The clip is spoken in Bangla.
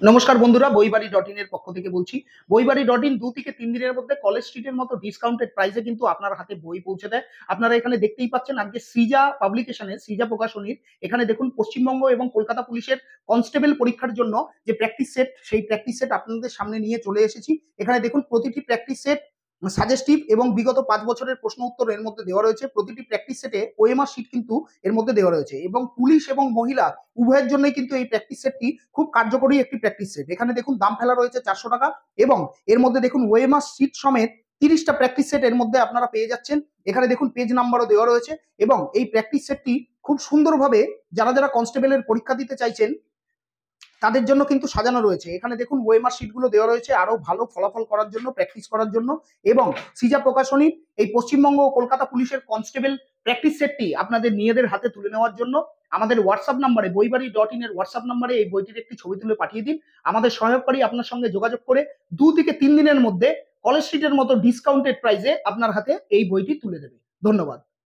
নমস্কার বন্ধুরা, বইবাড়ি.in এর পক্ষ থেকে বলছি। বইবাড়ি.in 2 থেকে 3 দিনের মধ্যে কলেজ স্ট্রিটের মতো ডিসকাউন্টেড প্রাইসে কিন্তু আপনার হাতে বই পৌঁছে দেয়। আপনারা এখানে দেখতেই পাচ্ছেন আজকে সৃজা পাবলিকেশনের, সৃজা প্রকাশনীর এখানে দেখুন পশ্চিমবঙ্গ এবং কলকাতা পুলিশের কনস্টেবল পরীক্ষার জন্য যে প্র্যাকটিস সেট, সেই প্র্যাকটিস সেট আপনাদের সামনে নিয়ে চলে এসেছি। এখানে দেখুন প্রতিটি প্র্যাকটিস সেট সাজেস্টিভ এবং বিগত 5 বছরের প্রশ্ন উত্তর এর মধ্যে দেওয়া রয়েছে। প্রতিটি প্র্যাকটিস সেটে ওএমআর শিট কিন্তু এর মধ্যে দেওয়া রয়েছে এবং পুলিশ এবং মহিলা উভয়ের জন্যই কিন্তু এই প্র্যাকটিস সেটটি খুব কার্যকরী একটি প্র্যাকটিস সেট। এখানে দেখুন দাম ফেলা রয়েছে 400 টাকা এবং এর মধ্যে দেখুন ওএমআর শিট সমেত 30টা প্র্যাকটিস সেট এর মধ্যে আপনারা পেয়ে যাচ্ছেন। এখানে দেখুন পেজ নাম্বারও দেওয়া রয়েছে এবং এই প্র্যাকটিস সেটটি খুব সুন্দরভাবে যারা যারা কনস্টেবলের পরীক্ষা দিতে চাইছেন তাদের জন্য কিন্তু সাজানো রয়েছে। এখানে দেখুন ওএমআর শিটগুলো দেওয়া রয়েছে আরো ভালো ফলাফল করার জন্য, প্র্যাকটিস করার জন্য। এবং সৃজা প্রকাশনীর এই পশ্চিমবঙ্গ ও কলকাতা পুলিশের কনস্টেবল প্র্যাকটিস সেটটি আপনাদের নিজেদের হাতে তুলে নেওয়ার জন্য আমাদের হোয়াটসঅ্যাপ নাম্বারে, বইবাড়ি.in এর হোয়াটসঅ্যাপ নাম্বারে এই বইটির একটি ছবি তুলে পাঠিয়ে দিন। আমাদের সহায়ককারী আপনার সঙ্গে যোগাযোগ করে 2 থেকে 3 দিনের মধ্যে কলেজ স্ট্রিটের মতো ডিসকাউন্টেড প্রাইসে আপনার হাতে এই বইটি তুলে দেবে। ধন্যবাদ।